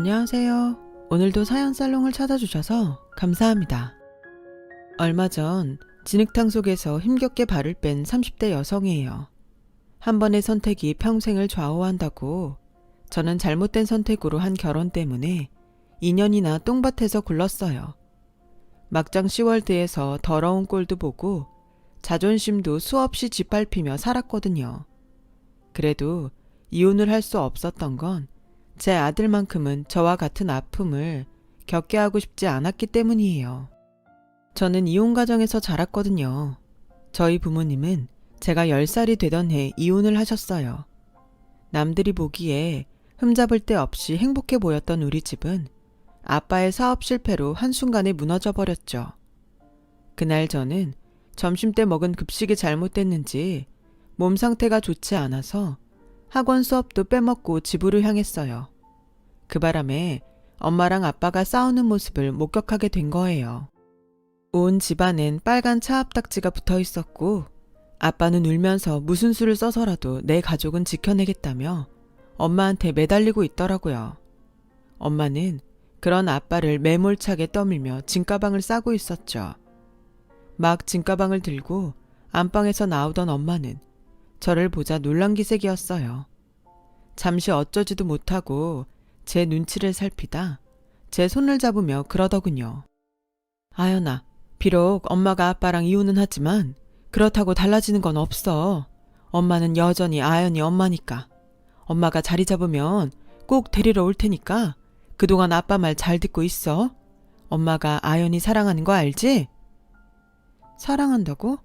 안녕하세요. 오늘도 사연 살롱을 찾아주셔서 감사합니다. 얼마 전 진흙탕 속에서 힘겹게 발을 뺀 30대 여성이에요. 한 번의 선택이 평생을 좌우한다고 저는 잘못된 선택으로 한 결혼 때문에 2년이나 똥밭에서 굴렀어요. 막장 시월드에서 더러운 꼴도 보고 자존심도 수없이 짓밟히며 살았거든요. 그래도 이혼을 할 수 없었던 건 제 아들만큼은 저와 같은 아픔을 겪게 하고 싶지 않았기 때문이에요. 저는 이혼 가정에서 자랐거든요. 저희 부모님은 제가 10살이 되던 해 이혼을 하셨어요. 남들이 보기에 흠잡을 데 없이 행복해 보였던 우리 집은 아빠의 사업 실패로 한순간에 무너져 버렸죠. 그날 저는 점심때 먹은 급식이 잘못됐는지 몸 상태가 좋지 않아서 학원 수업도 빼먹고 집으로 향했어요. 그 바람에 엄마랑 아빠가 싸우는 모습을 목격하게 된 거예요. 온 집안엔 빨간 차압딱지가 붙어 있었고 아빠는 울면서 무슨 수를 써서라도 내 가족은 지켜내겠다며 엄마한테 매달리고 있더라고요. 엄마는 그런 아빠를 매몰차게 떠밀며 짐가방을 싸고 있었죠. 막 짐가방을 들고 안방에서 나오던 엄마는 저를 보자 놀란기색이었어요. 잠시 어쩌지도 못하고 제 눈치를 살피다 제 손을 잡으며 그러더군요. 아연아, 비록 엄마가 아빠랑 이혼은 하지만 그렇다고 달라지는 건 없어. 엄마는 여전히 아연이 엄마니까. 엄마가 자리 잡으면 꼭 데리러 올 테니까 그동안 아빠 말 잘 듣고 있어. 엄마가 아연이 사랑하는 거 알지? 사랑한다고?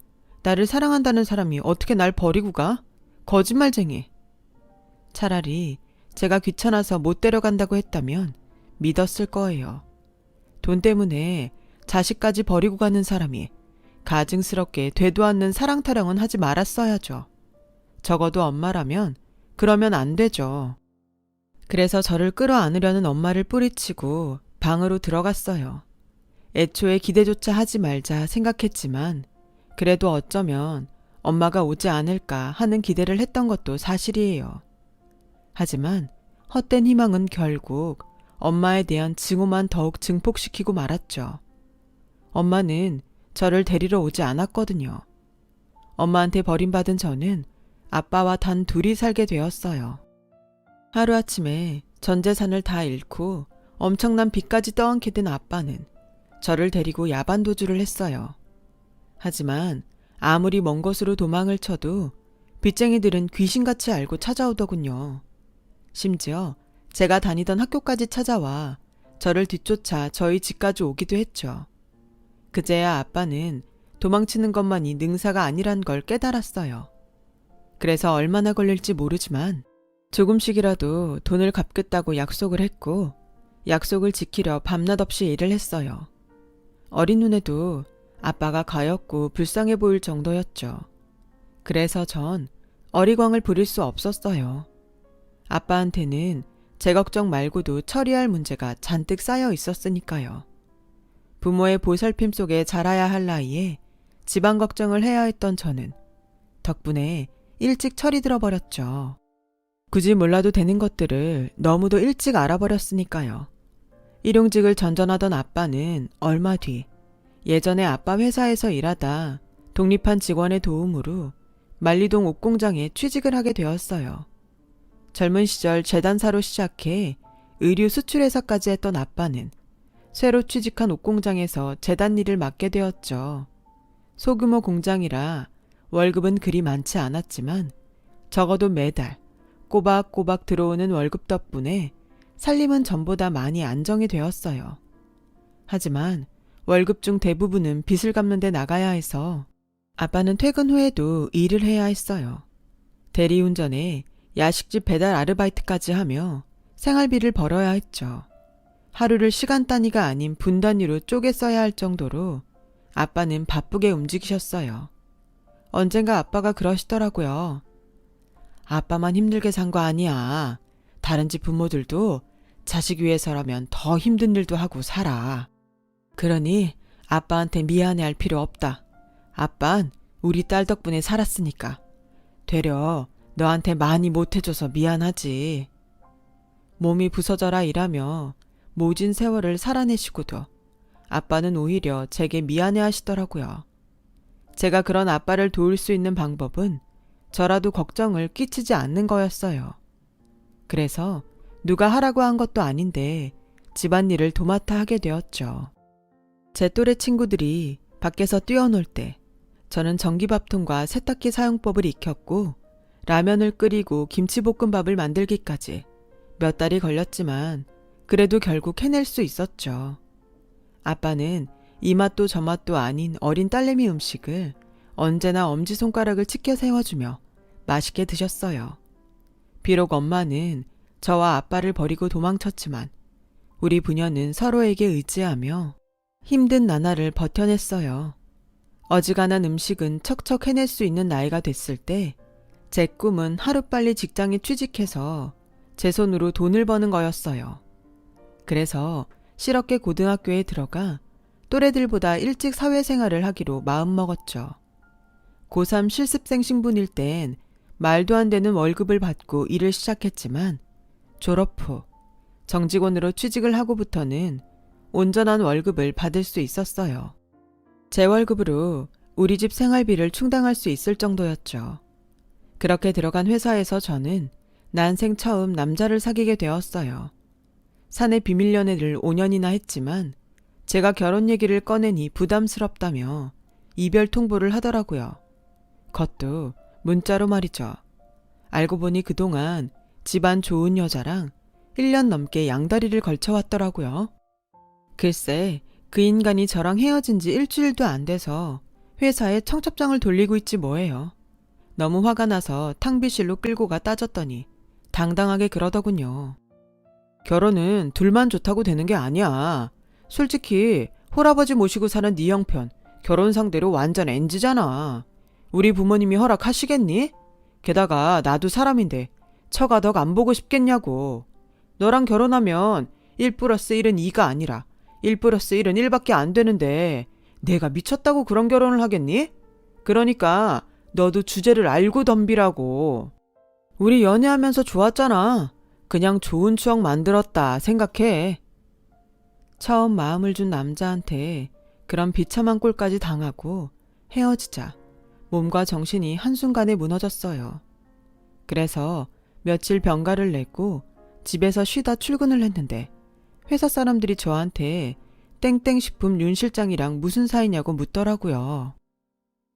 나를 사랑한다는 사람이 어떻게 날 버리고 가? 거짓말쟁이. 차라리 제가 귀찮아서 못 데려간다고 했다면 믿었을 거예요. 돈 때문에 자식까지 버리고 가는 사람이 가증스럽게 되도 않는 사랑 타령은 하지 말았어야죠. 적어도 엄마라면 그러면 안 되죠. 그래서 저를 끌어안으려는 엄마를 뿌리치고 방으로 들어갔어요. 애초에 기대조차 하지 말자 생각했지만 그래도 어쩌면 엄마가 오지 않을까 하는 기대를 했던 것도 사실이에요. 하지만 헛된 희망은 결국 엄마에 대한 증오만 더욱 증폭시키고 말았죠. 엄마는 저를 데리러 오지 않았거든요. 엄마한테 버림받은 저는 아빠와 단 둘이 살게 되었어요. 하루아침에 전 재산을 다 잃고 엄청난 빚까지 떠안게 된 아빠는 저를 데리고 야반도주를 했어요. 하지만 아무리 먼 곳으로 도망을 쳐도 빚쟁이들은 귀신같이 알고 찾아오더군요. 심지어 제가 다니던 학교까지 찾아와 저를 뒤쫓아 저희 집까지 오기도 했죠. 그제야 아빠는 도망치는 것만이 능사가 아니란 걸 깨달았어요. 그래서 얼마나 걸릴지 모르지만 조금씩이라도 돈을 갚겠다고 약속을 했고 약속을 지키려 밤낮 없이 일을 했어요. 어린 눈에도 아빠가 가엾고 불쌍해 보일 정도였죠. 그래서 전 어리광을 부릴 수 없었어요. 아빠한테는 제 걱정 말고도 처리할 문제가 잔뜩 쌓여 있었으니까요. 부모의 보살핌 속에 자라야 할 나이에 집안 걱정을 해야 했던 저는 덕분에 일찍 철이 들어버렸죠. 굳이 몰라도 되는 것들을 너무도 일찍 알아버렸으니까요. 일용직을 전전하던 아빠는 얼마 뒤 예전에 아빠 회사에서 일하다 독립한 직원의 도움으로 만리동 옷공장에 취직을 하게 되었어요. 젊은 시절 재단사로 시작해 의류 수출회사까지 했던 아빠는 새로 취직한 옷공장에서 재단 일을 맡게 되었죠. 소규모 공장이라 월급은 그리 많지 않았지만 적어도 매달 꼬박꼬박 들어오는 월급 덕분에 살림은 전보다 많이 안정이 되었어요. 하지만 월급 중 대부분은 빚을 갚는 데 나가야 해서 아빠는 퇴근 후에도 일을 해야 했어요. 대리운전에 야식집 배달 아르바이트까지 하며 생활비를 벌어야 했죠. 하루를 시간 단위가 아닌 분 단위로 쪼개 써야 할 정도로 아빠는 바쁘게 움직이셨어요. 언젠가 아빠가 그러시더라고요. 아빠만 힘들게 산 거 아니야. 다른 집 부모들도 자식 위해서라면 더 힘든 일도 하고 살아. 그러니 아빠한테 미안해할 필요 없다. 아빤 우리 딸 덕분에 살았으니까. 되려 너한테 많이 못해줘서 미안하지. 몸이 부서져라 일하며 모진 세월을 살아내시고도 아빠는 오히려 제게 미안해 하시더라고요. 제가 그런 아빠를 도울 수 있는 방법은 저라도 걱정을 끼치지 않는 거였어요. 그래서 누가 하라고 한 것도 아닌데 집안일을 도맡아 하게 되었죠. 제 또래 친구들이 밖에서 뛰어놀 때 저는 전기밥통과 세탁기 사용법을 익혔고 라면을 끓이고 김치볶음밥을 만들기까지 몇 달이 걸렸지만 그래도 결국 해낼 수 있었죠. 아빠는 이 맛도 저 맛도 아닌 어린 딸내미 음식을 언제나 엄지손가락을 치켜 세워주며 맛있게 드셨어요. 비록 엄마는 저와 아빠를 버리고 도망쳤지만 우리 부녀는 서로에게 의지하며 힘든 나날을 버텨냈어요. 어지간한 음식은 척척 해낼 수 있는 나이가 됐을 때 제 꿈은 하루빨리 직장에 취직해서 제 손으로 돈을 버는 거였어요. 그래서 실업계 고등학교에 들어가 또래들보다 일찍 사회생활을 하기로 마음먹었죠. 고3 실습생 신분일 땐 말도 안 되는 월급을 받고 일을 시작했지만 졸업 후 정직원으로 취직을 하고부터는 온전한 월급을 받을 수 있었어요. 제 월급으로 우리 집 생활비를 충당할 수 있을 정도였죠. 그렇게 들어간 회사에서 저는 난생 처음 남자를 사귀게 되었어요. 사내 비밀 연애를 5년이나 했지만 제가 결혼 얘기를 꺼내니 부담스럽다며 이별 통보를 하더라고요. 그것도 문자로 말이죠. 알고 보니 그동안 집안 좋은 여자랑 1년 넘게 양다리를 걸쳐왔더라고요. 글쎄, 그 인간이 저랑 헤어진 지 일주일도 안 돼서 회사에 청첩장을 돌리고 있지 뭐예요. 너무 화가 나서 탕비실로 끌고 가 따졌더니 당당하게 그러더군요. 결혼은 둘만 좋다고 되는 게 아니야. 솔직히 홀아버지 모시고 사는 네 형편 결혼 상대로 완전 NG잖아. 우리 부모님이 허락하시겠니? 게다가 나도 사람인데 처가 덕 안 보고 싶겠냐고. 너랑 결혼하면 1+1은 2가 아니라 1+1은 1밖에 안 되는데 내가 미쳤다고 그런 결혼을 하겠니? 그러니까 너도 주제를 알고 덤비라고. 우리 연애하면서 좋았잖아. 그냥 좋은 추억 만들었다 생각해. 처음 마음을 준 남자한테 그런 비참한 꼴까지 당하고 헤어지자 몸과 정신이 한순간에 무너졌어요. 그래서 며칠 병가를 내고 집에서 쉬다 출근을 했는데 회사 사람들이 저한테 땡땡식품 윤 실장이랑 무슨 사이냐고 묻더라고요.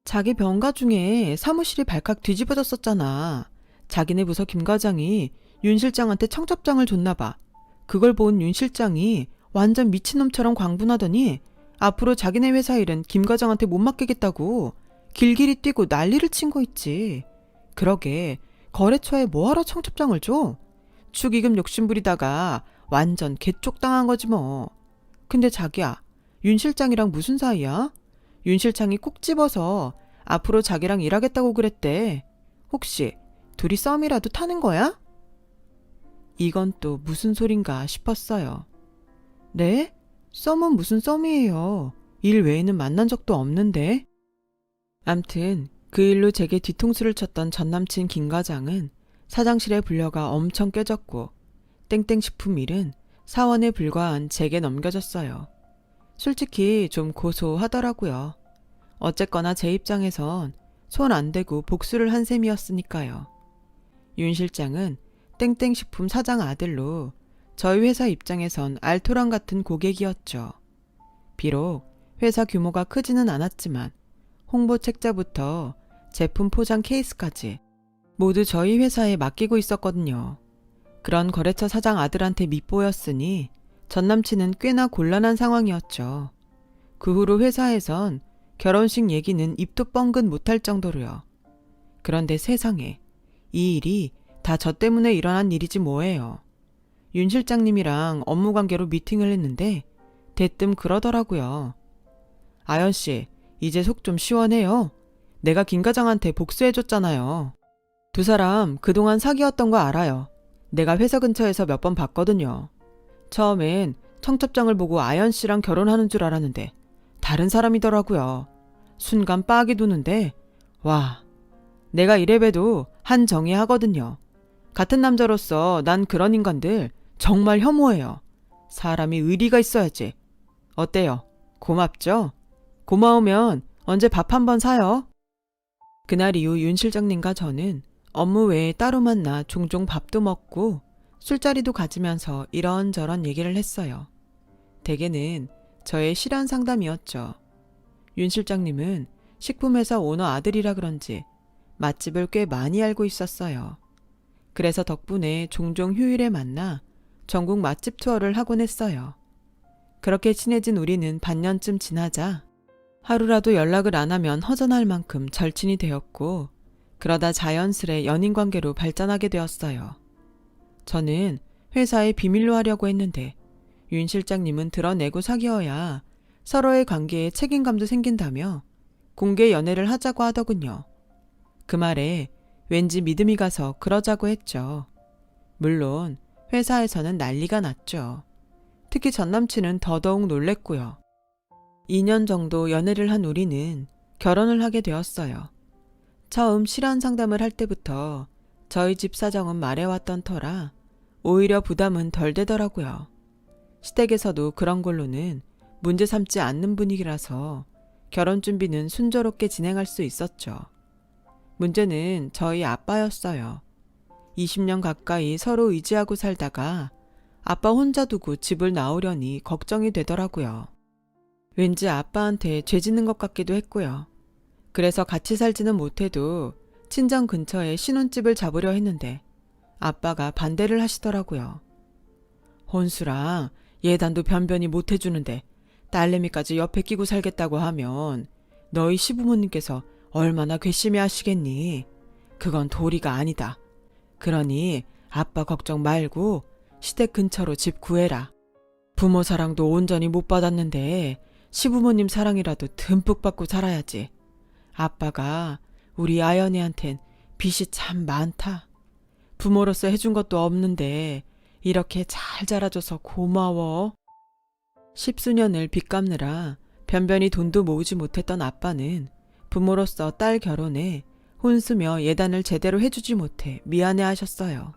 자기 병가 중에 사무실이 발칵 뒤집어졌었잖아. 자기네 부서 김 과장이 윤 실장한테 청첩장을 줬나 봐. 그걸 본 윤 실장이 완전 미친놈처럼 광분하더니 앞으로 자기네 회사 일은 김 과장한테 못 맡기겠다고 길길이 뛰고 난리를 친 거 있지. 그러게 거래처에 뭐하러 청첩장을 줘? 축의금 욕심부리다가 완전 개쪽당한 거지 뭐. 근데 자기야, 윤 실장이랑 무슨 사이야? 윤 실장이 꼭 집어서 앞으로 자기랑 일하겠다고 그랬대. 혹시 둘이 썸이라도 타는 거야? 이건 또 무슨 소린가 싶었어요. 네? 썸은 무슨 썸이에요. 일 외에는 만난 적도 없는데. 암튼 그 일로 제게 뒤통수를 쳤던 전남친 김 과장은 사장실에 불려가 엄청 깨졌고 땡땡식품 일은 사원에 불과한 제게 넘겨졌어요. 솔직히 좀 고소하더라고요. 어쨌거나 제 입장에선 손 안 대고 복수를 한 셈이었으니까요. 윤 실장은 땡땡식품 사장 아들로 저희 회사 입장에선 알토란 같은 고객이었죠. 비록 회사 규모가 크지는 않았지만 홍보 책자부터 제품 포장 케이스까지 모두 저희 회사에 맡기고 있었거든요. 그런 거래처 사장 아들한테 밉보였으니 전남친은 꽤나 곤란한 상황이었죠. 그 후로 회사에선 결혼식 얘기는 입도 뻥긋 못할 정도로요. 그런데 세상에 이 일이 다 저 때문에 일어난 일이지 뭐예요. 윤 실장님이랑 업무 관계로 미팅을 했는데 대뜸 그러더라고요. 아연씨, 이제 속 좀 시원해요. 내가 김 과장한테 복수해줬잖아요. 두 사람 그동안 사귀었던 거 알아요. 내가 회사 근처에서 몇 번 봤거든요. 처음엔 청첩장을 보고 아연씨랑 결혼하는 줄 알았는데 다른 사람이더라고요. 순간 빡이 도는데 와, 내가 이래봬도 한정이 하거든요. 같은 남자로서 난 그런 인간들 정말 혐오해요. 사람이 의리가 있어야지. 어때요? 고맙죠? 고마우면 언제 밥 한번 사요. 그날 이후 윤 실장님과 저는 업무 외에 따로 만나 종종 밥도 먹고 술자리도 가지면서 이런저런 얘기를 했어요. 대개는 저의 실현 상담이었죠. 윤 실장님은 식품회사 오너 아들이라 그런지 맛집을 꽤 많이 알고 있었어요. 그래서 덕분에 종종 휴일에 만나 전국 맛집 투어를 하곤 했어요. 그렇게 친해진 우리는 반년쯤 지나자 하루라도 연락을 안 하면 허전할 만큼 절친이 되었고, 그러다 자연스레 연인관계로 발전하게 되었어요. 저는 회사에 비밀로 하려고 했는데 윤 실장님은 드러내고 사귀어야 서로의 관계에 책임감도 생긴다며 공개 연애를 하자고 하더군요. 그 말에 왠지 믿음이 가서 그러자고 했죠. 물론 회사에서는 난리가 났죠. 특히 전 남친은 더더욱 놀랬고요. 2년 정도 연애를 한 우리는 결혼을 하게 되었어요. 처음 실현 상담을 할 때부터 저희 집 사정은 말해왔던 터라 오히려 부담은 덜 되더라고요. 시댁에서도 그런 걸로는 문제 삼지 않는 분위기라서 결혼 준비는 순조롭게 진행할 수 있었죠. 문제는 저희 아빠였어요. 20년 가까이 서로 의지하고 살다가 아빠 혼자 두고 집을 나오려니 걱정이 되더라고요. 왠지 아빠한테 죄 짓는 것 같기도 했고요. 그래서 같이 살지는 못해도 친정 근처에 신혼집을 잡으려 했는데 아빠가 반대를 하시더라고요. 혼수랑 예단도 변변히 못 해주는데 딸내미까지 옆에 끼고 살겠다고 하면 너희 시부모님께서 얼마나 괘씸해 하시겠니? 그건 도리가 아니다. 그러니 아빠 걱정 말고 시댁 근처로 집 구해라. 부모 사랑도 온전히 못 받았는데 시부모님 사랑이라도 듬뿍 받고 살아야지. 아빠가 우리 아연이한텐 빚이 참 많다. 부모로서 해준 것도 없는데 이렇게 잘 자라줘서 고마워. 10수년을 빚 갚느라 변변히 돈도 모으지 못했던 아빠는 부모로서 딸 결혼에 혼수며 예단을 제대로 해주지 못해 미안해 하셨어요.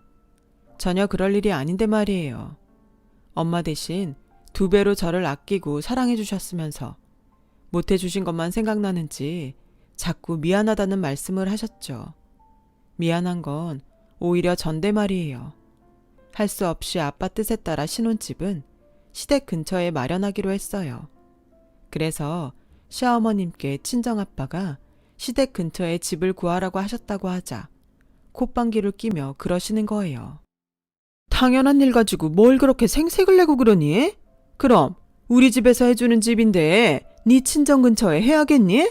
전혀 그럴 일이 아닌데 말이에요. 엄마 대신 2배로 저를 아끼고 사랑해 주셨으면서 못해 주신 것만 생각나는지 자꾸 미안하다는 말씀을 하셨죠. 미안한 건 오히려 전대 말이에요. 할 수 없이 아빠 뜻에 따라 신혼집은 시댁 근처에 마련하기로 했어요. 그래서 시어머님께 친정아빠가 시댁 근처에 집을 구하라고 하셨다고 하자 콧방귀를 끼며 그러시는 거예요. 당연한 일 가지고 뭘 그렇게 생색을 내고 그러니? 그럼 우리 집에서 해주는 집인데 네 친정 근처에 해야겠니?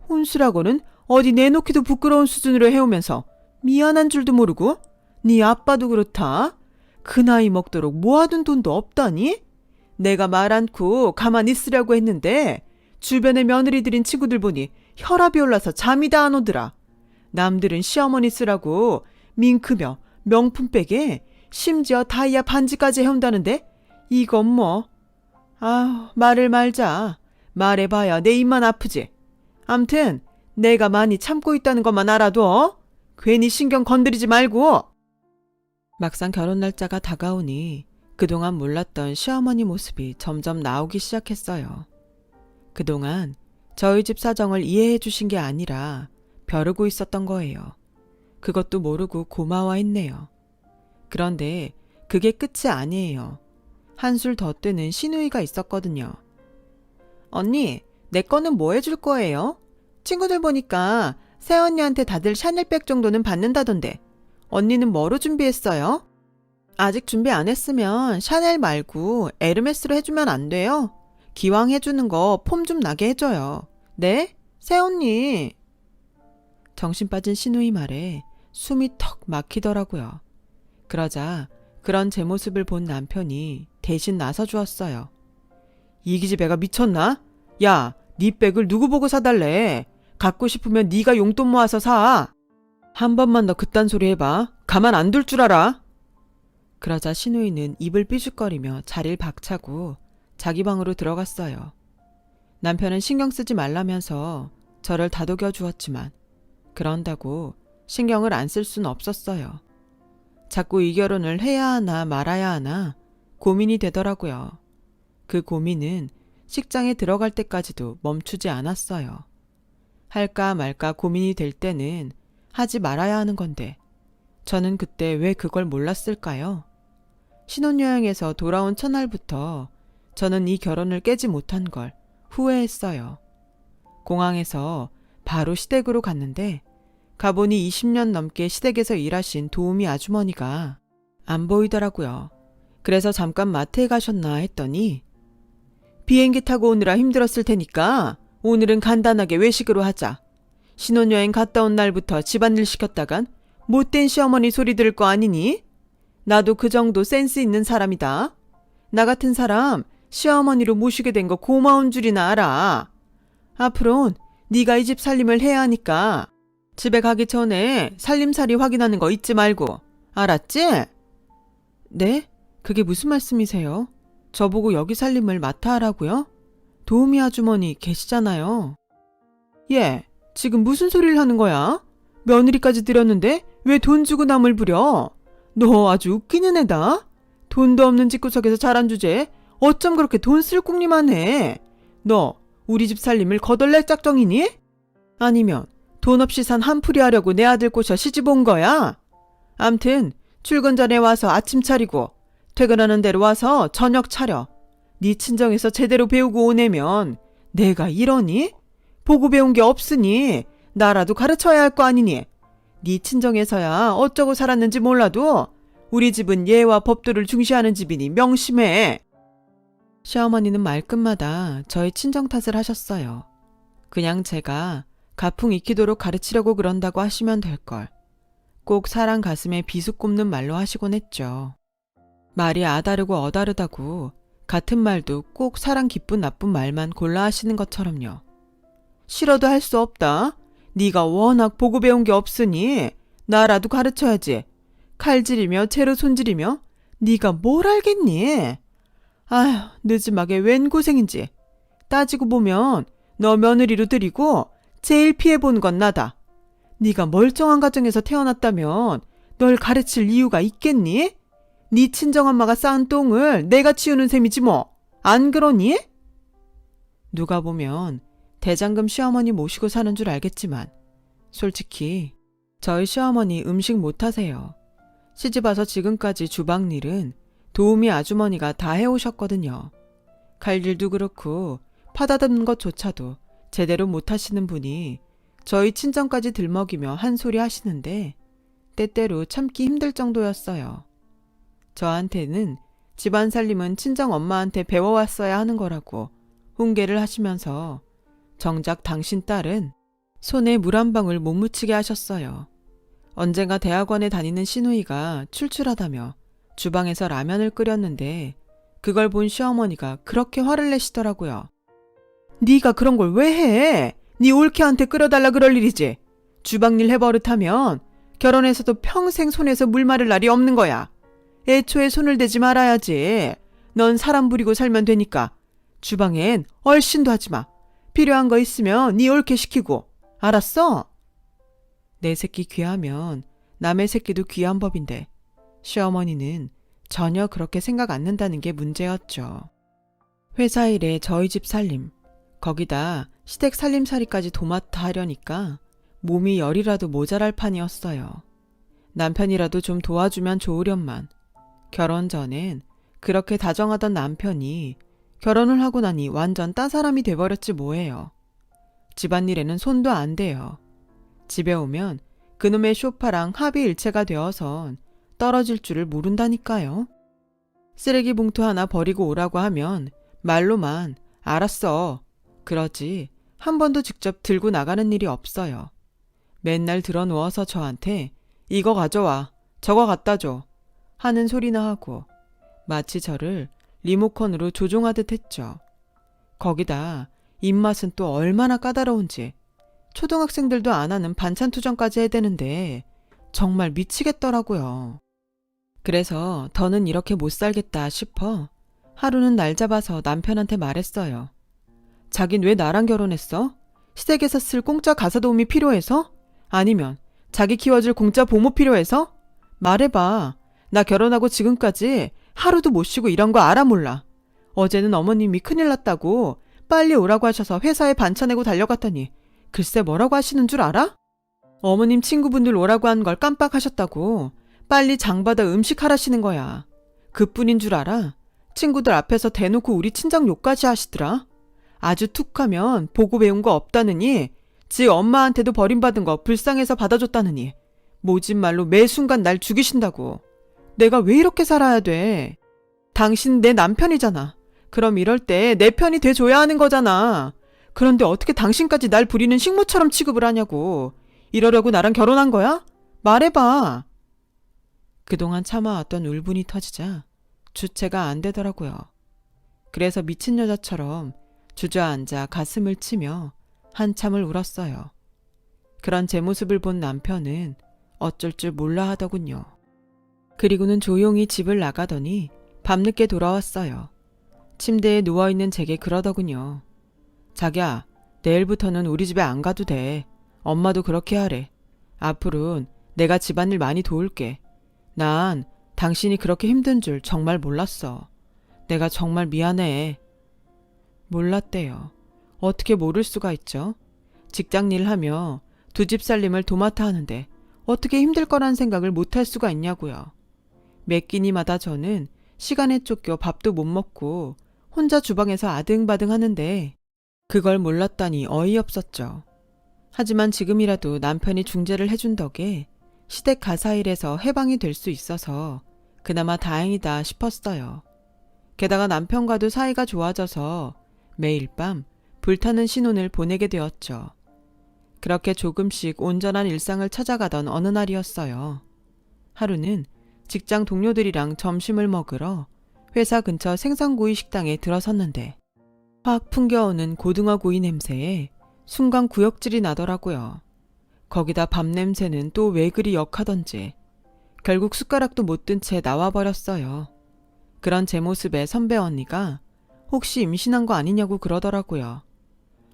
혼수라고는 어디 내놓기도 부끄러운 수준으로 해오면서 미안한 줄도 모르고 네 아빠도 그렇다. 그 나이 먹도록 모아둔 돈도 없다니? 내가 말 않고 가만히 있으려고 했는데 주변의 며느리들인 친구들 보니 혈압이 올라서 잠이 다 안 오더라. 남들은 시어머니 쓰라고 밍크며 명품백에 심지어 다이아 반지까지 해온다는데 이건 뭐. 말을 말자. 말해봐야 내 입만 아프지. 암튼 내가 많이 참고 있다는 것만 알아둬. 괜히 신경 건드리지 말고. 막상 결혼 날짜가 다가오니 그동안 몰랐던 시어머니 모습이 점점 나오기 시작했어요. 그동안 저희 집 사정을 이해해 주신 게 아니라 벼르고 있었던 거예요. 그것도 모르고 고마워했네요. 그런데 그게 끝이 아니에요. 한술 더 뜨는 시누이가 있었거든요. 언니, 내 거는 뭐 해줄 거예요? 친구들 보니까 새언니한테 다들 샤넬백 정도는 받는다던데 언니는 뭐로 준비했어요? 아직 준비 안 했으면 샤넬 말고 에르메스로 해주면 안 돼요? 기왕 해주는 거 폼 좀 나게 해줘요. 네? 새언니. 정신 빠진 시누이 말에 숨이 턱 막히더라고요. 그러자 그런 제 모습을 본 남편이 대신 나서주었어요. 이기집 애가 미쳤나? 야, 네 백을 누구 보고 사달래? 갖고 싶으면 네가 용돈 모아서 사. 한 번만 더 그딴 소리 해봐. 가만 안 둘 줄 알아? 그러자 시누이는 입을 삐죽거리며 자리를 박차고 자기 방으로 들어갔어요. 남편은 신경 쓰지 말라면서 저를 다독여 주었지만 그런다고 신경을 안 쓸 순 없었어요. 자꾸 이 결혼을 해야 하나 말아야 하나 고민이 되더라고요. 그 고민은 식장에 들어갈 때까지도 멈추지 않았어요. 할까 말까 고민이 될 때는 하지 말아야 하는 건데 저는 그때 왜 그걸 몰랐을까요? 신혼여행에서 돌아온 첫날부터 저는 이 결혼을 깨지 못한 걸 후회했어요. 공항에서 바로 시댁으로 갔는데 가보니 20년 넘게 시댁에서 일하신 도우미 아주머니가 안 보이더라고요. 그래서 잠깐 마트에 가셨나 했더니 비행기 타고 오느라 힘들었을 테니까 오늘은 간단하게 외식으로 하자. 신혼여행 갔다 온 날부터 집안일 시켰다간 못된 시어머니 소리 들을 거 아니니? 나도 그 정도 센스 있는 사람이다. 나 같은 사람 시어머니로 모시게 된 거 고마운 줄이나 알아. 앞으론 네가 이 집 살림을 해야 하니까 집에 가기 전에 살림살이 확인하는 거 잊지 말고. 알았지? 네? 그게 무슨 말씀이세요? 저보고 여기 살림을 맡아 하라고요? 도우미 아주머니 계시잖아요. 예, 지금 무슨 소리를 하는 거야? 며느리까지 들였는데 왜 돈 주고 남을 부려? 너 아주 웃기는 애다. 돈도 없는 집구석에서 자란 주제에 어쩜 그렇게 돈 쓸 궁리만 해? 너 우리 집 살림을 거덜낼 작정이니? 아니면 돈 없이 산 한풀이 하려고 내 아들 꼬셔 시집 온 거야? 암튼 출근 전에 와서 아침 차리고 퇴근하는 대로 와서 저녁 차려. 네 친정에서 제대로 배우고 오내면 내가 이러니? 보고 배운 게 없으니 나라도 가르쳐야 할 거 아니니? 네 친정에서야 어쩌고 살았는지 몰라도 우리 집은 예와 법도를 중시하는 집이니 명심해. 시어머니는 말끝마다 저의 친정 탓을 하셨어요. 그냥 제가 가풍 익히도록 가르치려고 그런다고 하시면 될걸. 꼭 사람 가슴에 비수 꼽는 말로 하시곤 했죠. 말이 아다르고 어다르다고 같은 말도 꼭 사람 기쁜 나쁜 말만 골라 하시는 것처럼요. 싫어도 할 수 없다. 네가 워낙 보고 배운 게 없으니 나라도 가르쳐야지. 칼질이며 채로 손질이며 네가 뭘 알겠니? 아휴, 늦음하게 웬 고생인지. 따지고 보면 너 며느리로 들이고 제일 피해본 건 나다. 네가 멀쩡한 가정에서 태어났다면 널 가르칠 이유가 있겠니? 네 친정엄마가 쌓은 똥을 내가 치우는 셈이지 뭐. 안 그러니? 누가 보면 대장금 시어머니 모시고 사는 줄 알겠지만 솔직히 저희 시어머니 음식 못하세요. 시집와서 지금까지 주방일은 도우미 아주머니가 다 해오셨거든요. 칼질도 그렇고 파다듬는 것조차도 제대로 못하시는 분이 저희 친정까지 들먹이며 한 소리 하시는데 때때로 참기 힘들 정도였어요. 저한테는 집안 살림은 친정 엄마한테 배워왔어야 하는 거라고 훈계를 하시면서 정작 당신 딸은 손에 물 한 방울 못 묻히게 하셨어요. 언젠가 대학원에 다니는 시누이가 출출하다며 주방에서 라면을 끓였는데 그걸 본 시어머니가 그렇게 화를 내시더라고요. 네가 그런 걸 왜 해? 네 올케한테 끓여달라 그럴 일이지. 주방일 해버릇하면 결혼해서도 평생 손에서 물 마를 날이 없는 거야. 애초에 손을 대지 말아야지. 넌 사람 부리고 살면 되니까. 주방엔 얼씬도 하지 마. 필요한 거 있으면 네 올케 시키고. 알았어? 내 새끼 귀하면 남의 새끼도 귀한 법인데 시어머니는 전혀 그렇게 생각 안 는다는 게 문제였죠. 회사 일에 저희 집 살림, 거기다 시댁 살림살이까지 도맡아 하려니까 몸이 열이라도 모자랄 판이었어요. 남편이라도 좀 도와주면 좋으련만 결혼 전엔 그렇게 다정하던 남편이 결혼을 하고 나니 완전 딴 사람이 돼버렸지 뭐예요. 집안일에는 손도 안 대요. 집에 오면 그놈의 쇼파랑 합의일체가 되어선 떨어질 줄을 모른다니까요. 쓰레기 봉투 하나 버리고 오라고 하면 말로만 알았어. 그러지 한 번도 직접 들고 나가는 일이 없어요. 맨날 들어누워서 저한테 이거 가져와, 저거 갖다 줘 하는 소리나 하고 마치 저를 리모컨으로 조종하듯 했죠. 거기다 입맛은 또 얼마나 까다로운지 초등학생들도 안 하는 반찬 투정까지 해대는데 정말 미치겠더라고요. 그래서 더는 이렇게 못 살겠다 싶어 하루는 날 잡아서 남편한테 말했어요. 자긴 왜 나랑 결혼했어? 시댁에서 쓸 공짜 가사 도우미 필요해서? 아니면 자기 키워줄 공짜 보모 필요해서? 말해봐. 나 결혼하고 지금까지 하루도 못 쉬고 일한 거 알아 몰라. 어제는 어머님이 큰일 났다고 빨리 오라고 하셔서 회사에 반차 내고 달려갔더니 글쎄 뭐라고 하시는 줄 알아? 어머님 친구분들 오라고 한 걸 깜빡하셨다고 빨리 장받아 음식하라시는 거야. 그뿐인 줄 알아? 친구들 앞에서 대놓고 우리 친정 욕까지 하시더라. 아주 툭하면 보고 배운 거 없다느니 지 엄마한테도 버림받은 거 불쌍해서 받아줬다느니 모진말로 매 순간 날 죽이신다고. 내가 왜 이렇게 살아야 돼? 당신 내 남편이잖아. 그럼 이럴 때 내 편이 돼줘야 하는 거잖아. 그런데 어떻게 당신까지 날 부리는 식모처럼 취급을 하냐고. 이러려고 나랑 결혼한 거야? 말해봐. 그동안 참아왔던 울분이 터지자 주체가 안 되더라고요. 그래서 미친 여자처럼 주저앉아 가슴을 치며 한참을 울었어요. 그런 제 모습을 본 남편은 어쩔 줄 몰라 하더군요. 그리고는 조용히 집을 나가더니 밤늦게 돌아왔어요. 침대에 누워있는 제게 그러더군요. 자기야, 내일부터는 우리 집에 안 가도 돼. 엄마도 그렇게 하래. 앞으로는 내가 집안일 많이 도울게. 난 당신이 그렇게 힘든 줄 정말 몰랐어. 내가 정말 미안해. 몰랐대요. 어떻게 모를 수가 있죠? 직장일 하며 두 집 살림을 도맡아 하는데 어떻게 힘들 거란 생각을 못할 수가 있냐고요. 매 끼니마다 저는 시간에 쫓겨 밥도 못 먹고 혼자 주방에서 아등바등 하는데 그걸 몰랐다니 어이없었죠. 하지만 지금이라도 남편이 중재를 해준 덕에 시댁 가사일에서 해방이 될 수 있어서 그나마 다행이다 싶었어요. 게다가 남편과도 사이가 좋아져서 매일 밤 불타는 신혼을 보내게 되었죠. 그렇게 조금씩 온전한 일상을 찾아가던 어느 날이었어요. 하루는 직장 동료들이랑 점심을 먹으러 회사 근처 생선구이 식당에 들어섰는데 확 풍겨오는 고등어구이 냄새에 순간 구역질이 나더라고요. 거기다 밥 냄새는 또 왜 그리 역하던지 결국 숟가락도 못 든 채 나와버렸어요. 그런 제 모습에 선배 언니가 혹시 임신한 거 아니냐고 그러더라고요.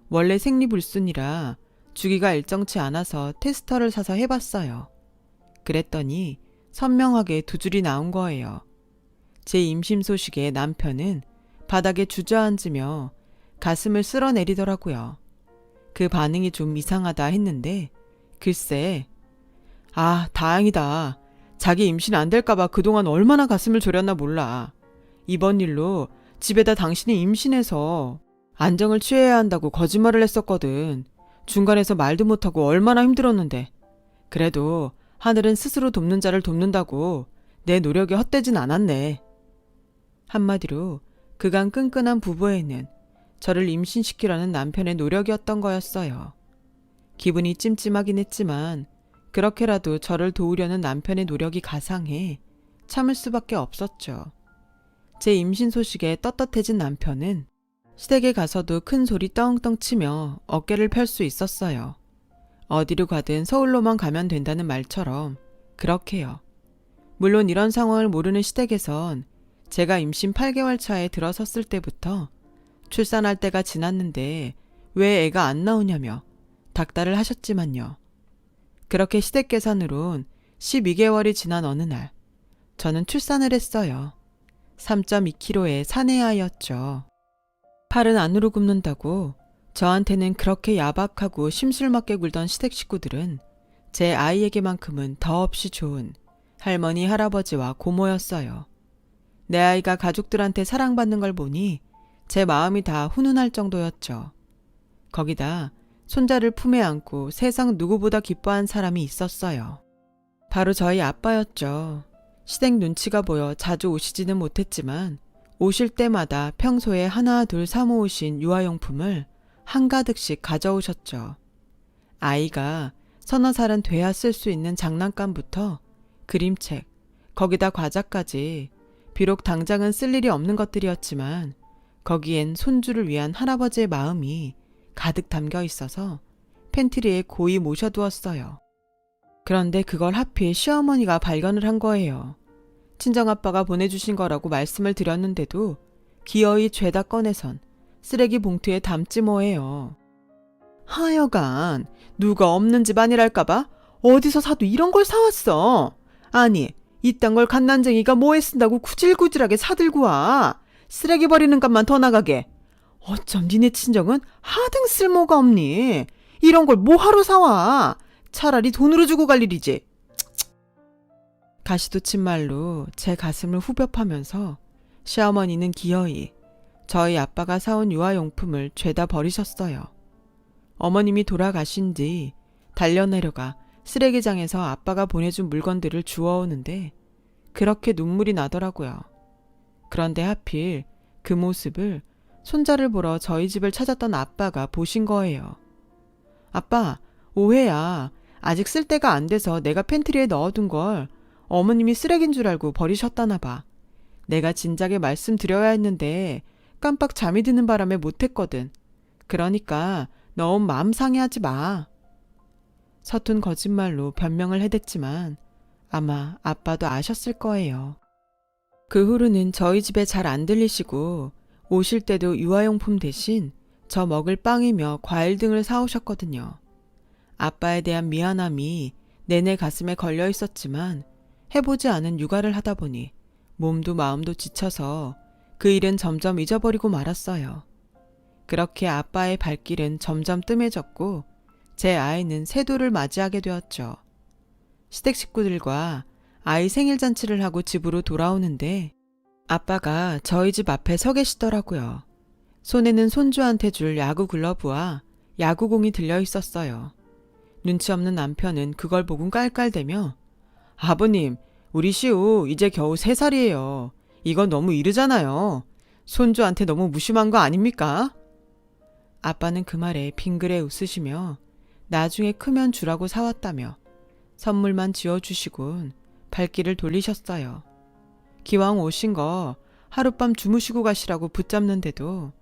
원래 생리불순이라 주기가 일정치 않아서 테스터를 사서 해봤어요. 그랬더니 선명하게 두 줄이 나온 거예요. 제 임신 소식에 남편은 바닥에 주저앉으며 가슴을 쓸어내리더라고요. 그 반응이 좀 이상하다 했는데 글쎄, 아, 다행이다. 자기 임신 안 될까봐 그동안 얼마나 가슴을 졸였나 몰라. 이번 일로 집에다 당신이 임신해서 안정을 취해야 한다고 거짓말을 했었거든. 중간에서 말도 못하고 얼마나 힘들었는데. 그래도 하늘은 스스로 돕는 자를 돕는다고 내 노력이 헛되진 않았네. 한마디로 그간 끈끈한 부부에는 저를 임신시키려는 남편의 노력이었던 거였어요. 기분이 찜찜하긴 했지만 그렇게라도 저를 도우려는 남편의 노력이 가상해 참을 수밖에 없었죠. 제 임신 소식에 떳떳해진 남편은 시댁에 가서도 큰 소리 떵떵 치며 어깨를 펼 수 있었어요. 어디로 가든 서울로만 가면 된다는 말처럼 그렇게요. 물론 이런 상황을 모르는 시댁에선 제가 임신 8개월 차에 들어섰을 때부터 출산할 때가 지났는데 왜 애가 안 나오냐며 닥달을 하셨지만요. 그렇게 시댁 계산으론 12개월이 지난 어느 날 저는 출산을 했어요. 3.2kg의 사내아이였죠. 팔은 안으로 굽는다고 저한테는 그렇게 야박하고 심술맞게 굴던 시댁 식구들은 제 아이에게만큼은 더없이 좋은 할머니, 할아버지와 고모였어요. 내 아이가 가족들한테 사랑받는 걸 보니 제 마음이 다 훈훈할 정도였죠. 거기다 손자를 품에 안고 세상 누구보다 기뻐한 사람이 있었어요. 바로 저희 아빠였죠. 시댁 눈치가 보여 자주 오시지는 못했지만 오실 때마다 평소에 하나 둘 사모으신 유아용품을 한가득씩 가져오셨죠. 아이가 서너 살은 돼야 쓸 수 있는 장난감부터 그림책, 거기다 과자까지 비록 당장은 쓸 일이 없는 것들이었지만 거기엔 손주를 위한 할아버지의 마음이 가득 담겨 있어서 팬트리에 고이 모셔두었어요. 그런데 그걸 하필 시어머니가 발견을 한 거예요. 친정아빠가 보내주신 거라고 말씀을 드렸는데도 기어이 죄다 꺼내선 쓰레기 봉투에 담지 뭐예요. 하여간 누가 없는 집 아니랄까봐 어디서 사도 이런 걸 사왔어. 아니, 이딴 걸 갓난쟁이가 뭐에 쓴다고 구질구질하게 사들고 와. 쓰레기 버리는 값만 더 나가게. 어쩜 니네 친정은 하등 쓸모가 없니? 이런 걸 뭐하러 사와? 차라리 돈으로 주고 갈 일이지. 가시돋친 말로 제 가슴을 후벼 파면서 시어머니는 기어이 저희 아빠가 사온 유아용품을 죄다 버리셨어요. 어머님이 돌아가신 뒤 달려내려가 쓰레기장에서 아빠가 보내준 물건들을 주워오는데 그렇게 눈물이 나더라고요. 그런데 하필 그 모습을 손자를 보러 저희 집을 찾았던 아빠가 보신 거예요. 아빠, 오해야. 아직 쓸 때가 안 돼서 내가 팬트리에 넣어둔 걸 어머님이 쓰레기인 줄 알고 버리셨다나 봐. 내가 진작에 말씀드려야 했는데 깜빡 잠이 드는 바람에 못했거든. 그러니까 너무 마음 상해하지 마. 서툰 거짓말로 변명을 해댔지만 아마 아빠도 아셨을 거예요. 그 후로는 저희 집에 잘 안 들리시고 오실 때도 유아용품 대신 저 먹을 빵이며 과일 등을 사오셨거든요. 아빠에 대한 미안함이 내내 가슴에 걸려 있었지만 해보지 않은 육아를 하다 보니 몸도 마음도 지쳐서 그 일은 점점 잊어버리고 말았어요. 그렇게 아빠의 발길은 점점 뜸해졌고 제 아이는 세도를 맞이하게 되었죠. 시댁 식구들과 아이 생일 잔치를 하고 집으로 돌아오는데 아빠가 저희 집 앞에 서 계시더라고요. 손에는 손주한테 줄 야구 글러브와 야구공이 들려 있었어요. 눈치 없는 남편은 그걸 보고 깔깔대며 아버님, 우리 시우 이제 겨우 3살이에요. 이건 너무 이르잖아요. 손주한테 너무 무심한 거 아닙니까? 아빠는 그 말에 빙그레 웃으시며 나중에 크면 주라고 사왔다며 선물만 지어주시곤 발길을 돌리셨어요. 기왕 오신 거 하룻밤 주무시고 가시라고 붙잡는데도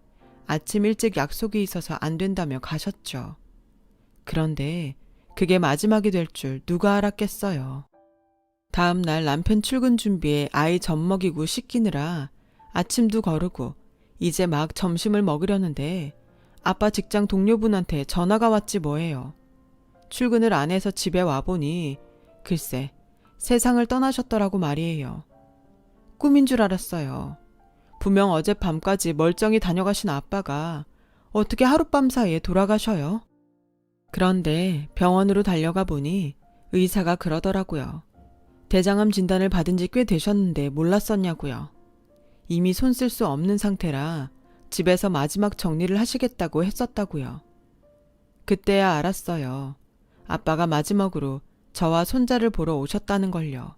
아침 일찍 약속이 있어서 안 된다며 가셨죠. 그런데 그게 마지막이 될 줄 누가 알았겠어요. 다음 날 남편 출근 준비에 아이 젖 먹이고 씻기느라 아침도 거르고 이제 막 점심을 먹으려는데 아빠 직장 동료분한테 전화가 왔지 뭐예요. 출근을 안 해서 집에 와보니 글쎄 세상을 떠나셨더라고 말이에요. 꿈인 줄 알았어요. 분명 어젯밤까지 멀쩡히 다녀가신 아빠가 어떻게 하룻밤 사이에 돌아가셔요? 그런데 병원으로 달려가 보니 의사가 그러더라고요. 대장암 진단을 받은 지 꽤 되셨는데 몰랐었냐고요. 이미 손 쓸 수 없는 상태라 집에서 마지막 정리를 하시겠다고 했었다고요. 그때야 알았어요. 아빠가 마지막으로 저와 손자를 보러 오셨다는 걸요.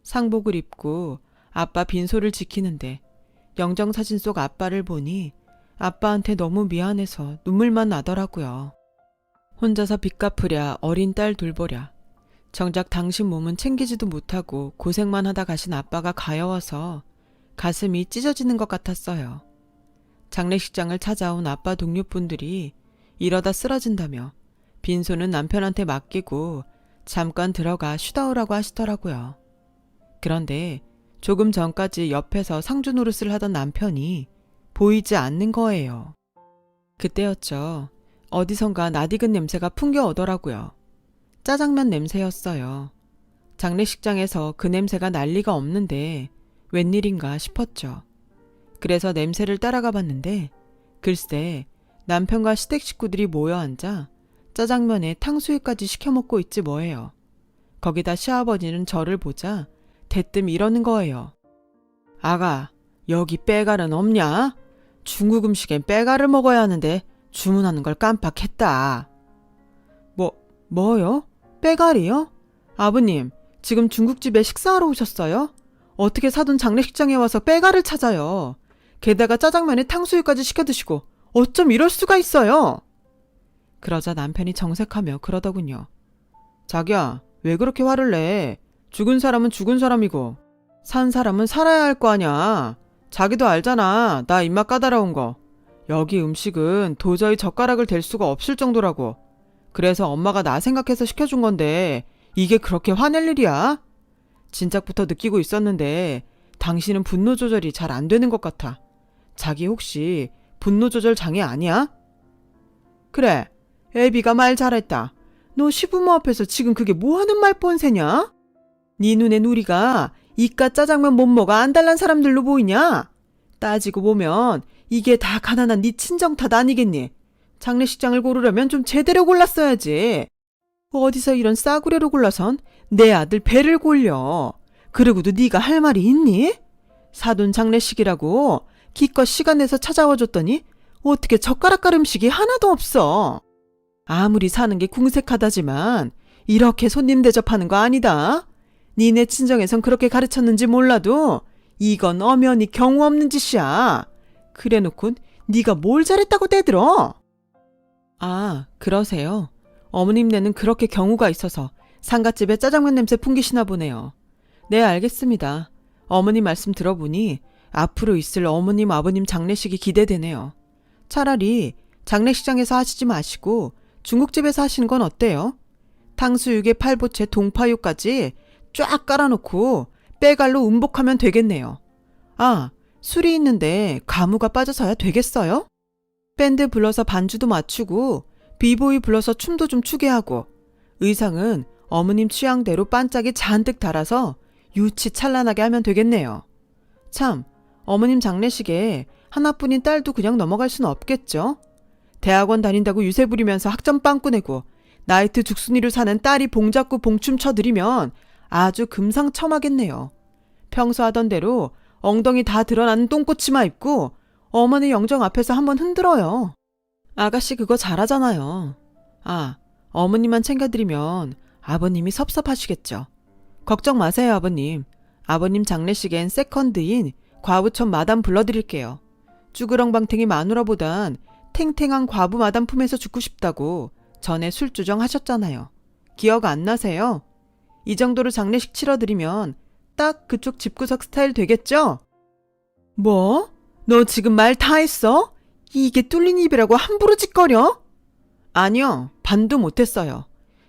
상복을 입고 아빠 빈소를 지키는데 영정사진 속 아빠를 보니 아빠한테 너무 미안해서 눈물만 나더라고요. 혼자서 빚 갚으랴 어린 딸 돌보랴. 정작 당신 몸은 챙기지도 못하고 고생만 하다 가신 아빠가 가여워서 가슴이 찢어지는 것 같았어요. 장례식장을 찾아온 아빠 동료분들이 이러다 쓰러진다며 빈소는 남편한테 맡기고 잠깐 들어가 쉬다 오라고 하시더라고요. 그런데 조금 전까지 옆에서 상주 노릇을 하던 남편이 보이지 않는 거예요. 그때였죠. 어디선가 낯익은 냄새가 풍겨오더라고요. 짜장면 냄새였어요. 장례식장에서 그 냄새가 날 리가 없는데 웬일인가 싶었죠. 그래서 냄새를 따라가 봤는데 글쎄 남편과 시댁 식구들이 모여 앉아 짜장면에 탕수육까지 시켜 먹고 있지 뭐예요. 거기다 시아버지는 저를 보자 대뜸 이러는 거예요. 아가, 여기 빼갈은 없냐? 중국 음식엔 빼갈을 먹어야 하는데 주문하는 걸 깜빡했다. 뭐요? 빼갈이요? 아버님, 지금 중국집에 식사하러 오셨어요? 어떻게 사돈 장례식장에 와서 빼갈을 찾아요? 게다가 짜장면에 탕수육까지 시켜 드시고 어쩜 이럴 수가 있어요? 그러자 남편이 정색하며 그러더군요. 자기야, 왜 그렇게 화를 내? 죽은 사람은 죽은 사람이고 산 사람은 살아야 할 거 아냐. 자기도 알잖아. 나 입맛 까다로운 거. 여기 음식은 도저히 젓가락을 댈 수가 없을 정도라고. 그래서 엄마가 나 생각해서 시켜준 건데 이게 그렇게 화낼 일이야? 진작부터 느끼고 있었는데 당신은 분노 조절이 잘 안 되는 것 같아. 자기 혹시 분노 조절 장애 아니야? 그래, 애비가 말 잘했다. 너 시부모 앞에서 지금 그게 뭐 하는 말본세냐? 네 눈엔 우리가 이깟 짜장면 못 먹어 안달난 사람들로 보이냐? 따지고 보면 이게 다 가난한 네 친정 탓 아니겠니? 장례식장을 고르려면 좀 제대로 골랐어야지. 어디서 이런 싸구려로 골라선 내 아들 배를 골려. 그러고도 네가 할 말이 있니? 사돈 장례식이라고 기껏 시간 내서 찾아와 줬더니 어떻게 젓가락갈 음식이 하나도 없어. 아무리 사는 게 궁색하다지만 이렇게 손님 대접하는 거 아니다. 니네 친정에선 그렇게 가르쳤는지 몰라도 이건 엄연히 경우 없는 짓이야. 그래놓고 네가 뭘 잘했다고 대들어? 아, 그러세요. 어머님네는 그렇게 경우가 있어서 상갓집에 짜장면 냄새 풍기시나 보네요. 네, 알겠습니다. 어머님 말씀 들어보니 앞으로 있을 어머님 아버님 장례식이 기대되네요. 차라리 장례식장에서 하시지 마시고 중국집에서 하시는 건 어때요? 탕수육에 팔보채 동파육까지 쫙 깔아놓고 빼갈로 음복하면 되겠네요. 아, 술이 있는데 가무가 빠져서야 되겠어요? 밴드 불러서 반주도 맞추고 비보이 불러서 춤도 좀 추게 하고 의상은 어머님 취향대로 반짝이 잔뜩 달아서 유치 찬란하게 하면 되겠네요. 참, 어머님 장례식에 하나뿐인 딸도 그냥 넘어갈 수는 없겠죠? 대학원 다닌다고 유세 부리면서 학점 빵꾸 내고 나이트 죽순이를 사는 딸이 봉잡고 봉춤 쳐드리면 아주 금상첨화겠네요. 평소 하던 대로 엉덩이 다 드러나는 똥꼬치마 입고 어머니 영정 앞에서 한번 흔들어요. 아가씨 그거 잘하잖아요. 아, 어머님만 챙겨드리면 아버님이 섭섭하시겠죠. 걱정 마세요, 아버님. 아버님 장례식엔 세컨드인 과부촌 마담 불러드릴게요. 쭈그렁방탱이 마누라보단 탱탱한 과부 마담 품에서 죽고 싶다고 전에 술주정 하셨잖아요. 기억 안 나세요? 이 정도로 장례식 치러드리면 딱 그쪽 집구석 스타일 되겠죠? 뭐? 너 지금 말 다 했어? 이게 뚫린 입이라고 함부로 짓거려? 아니요, 반도 못했어요.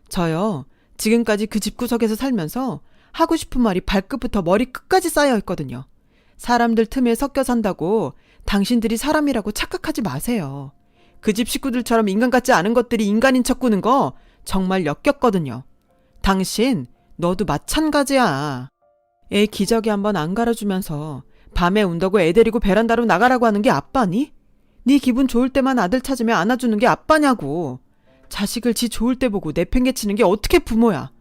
저요, 지금까지 그 집구석에서 살면서 하고 싶은 말이 발끝부터 머리 끝까지 쌓여 있거든요. 사람들 틈에 섞여 산다고 당신들이 사람이라고 착각하지 마세요. 그 집 식구들처럼 인간 같지 않은 것들이 인간인 척 구는 거 정말 역겹거든요. 당신, 너도 마찬가지야. 애 기저귀 한번 안 갈아주면서 밤에 운다고 애 데리고 베란다로 나가라고 하는 게 아빠니? 네 기분 좋을 때만 아들 찾으면 안아주는 게 아빠냐고. 자식을 지 좋을 때 보고 내팽개치는 게 어떻게 부모야.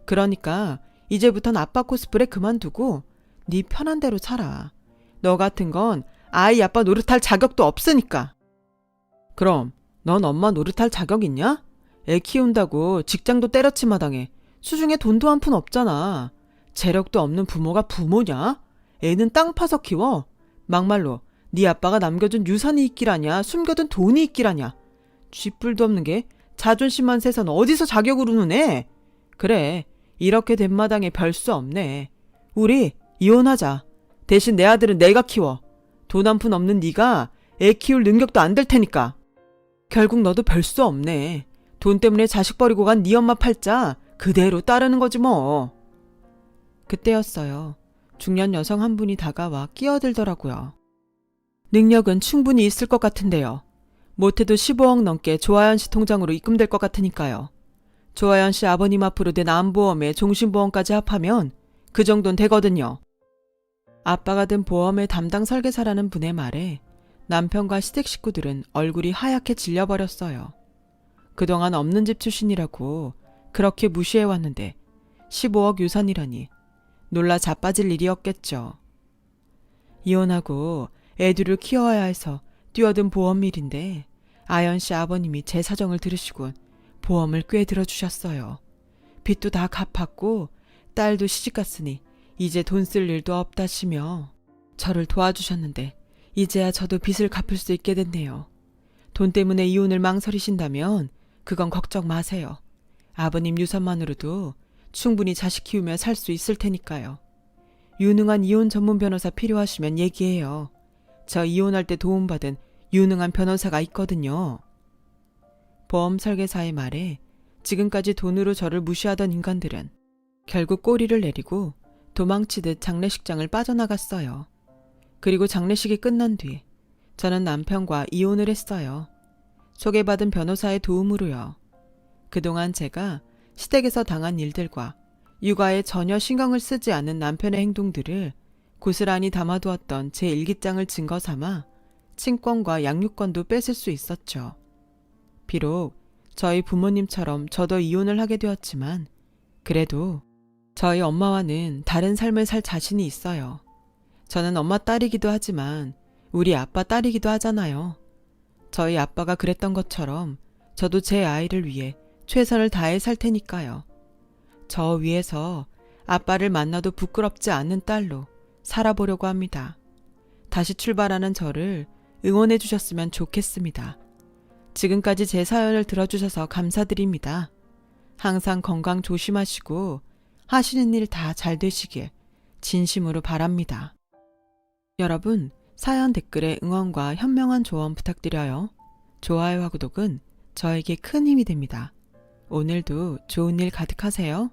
그러니까 이제부턴 아빠 코스프레 그만두고 네 편한 대로 살아. 너 같은 건 아이 아빠 노릇할 자격도 없으니까. 그럼 넌 엄마 노릇할 자격 있냐? 애 키운다고 직장도 때려치 마당에 수중에 돈도 한 푼 없잖아. 재력도 없는 부모가 부모냐? 애는 땅 파서 키워. 막말로 네 아빠가 남겨준 유산이 있기라냐 숨겨둔 돈이 있기라냐. 쥐뿔도 없는 게 자존심만 세선 어디서 자격으로 누네. 그래, 이렇게 된 마당에 별 수 없네. 우리 이혼하자. 대신 내 아들은 내가 키워. 돈 한 푼 없는 네가 애 키울 능력도 안 될 테니까. 결국 너도 별 수 없네. 돈 때문에 자식 버리고 간 네 엄마 팔자 그대로 따르는 거지 뭐. 그때였어요. 중년 여성 한 분이 다가와 끼어들더라고요. 능력은 충분히 있을 것 같은데요. 못해도 15억 넘게 조아연 씨 통장으로 입금될 것 같으니까요. 조아연 씨 아버님 앞으로 된 암보험에 종신보험까지 합하면 그 정도는 되거든요. 아빠가 든 보험의 담당 설계사라는 분의 말에 남편과 시댁 식구들은 얼굴이 하얗게 질려버렸어요. 그동안 없는 집 출신이라고 그렇게 무시해왔는데 15억 유산이라니 놀라 자빠질 일이었겠죠. 이혼하고 애들을 키워야 해서 뛰어든 보험일인데 아연 씨 아버님이 제 사정을 들으시곤 보험을 꽤 들어주셨어요. 빚도 다 갚았고 딸도 시집갔으니 이제 돈 쓸 일도 없다시며 저를 도와주셨는데 이제야 저도 빚을 갚을 수 있게 됐네요. 돈 때문에 이혼을 망설이신다면 그건 걱정 마세요. 아버님 유산만으로도 충분히 자식 키우며 살 수 있을 테니까요. 유능한 이혼 전문 변호사 필요하시면 얘기해요. 저 이혼할 때 도움받은 유능한 변호사가 있거든요. 보험 설계사의 말에 지금까지 돈으로 저를 무시하던 인간들은 결국 꼬리를 내리고 도망치듯 장례식장을 빠져나갔어요. 그리고 장례식이 끝난 뒤 저는 남편과 이혼을 했어요. 소개받은 변호사의 도움으로요. 그동안 제가 시댁에서 당한 일들과 육아에 전혀 신경을 쓰지 않는 남편의 행동들을 고스란히 담아두었던 제 일기장을 증거 삼아 친권과 양육권도 뺏을 수 있었죠. 비록 저희 부모님처럼 저도 이혼을 하게 되었지만 그래도 저희 엄마와는 다른 삶을 살 자신이 있어요. 저는 엄마 딸이기도 하지만 우리 아빠 딸이기도 하잖아요. 저희 아빠가 그랬던 것처럼 저도 제 아이를 위해 최선을 다해 살 테니까요. 저 위해서 아빠를 만나도 부끄럽지 않은 딸로 살아보려고 합니다. 다시 출발하는 저를 응원해 주셨으면 좋겠습니다. 지금까지 제 사연을 들어주셔서 감사드립니다. 항상 건강 조심하시고 하시는 일 다 잘 되시길 진심으로 바랍니다. 여러분, 사연 댓글에 응원과 현명한 조언 부탁드려요. 좋아요와 구독은 저에게 큰 힘이 됩니다. 오늘도 좋은 일 가득하세요.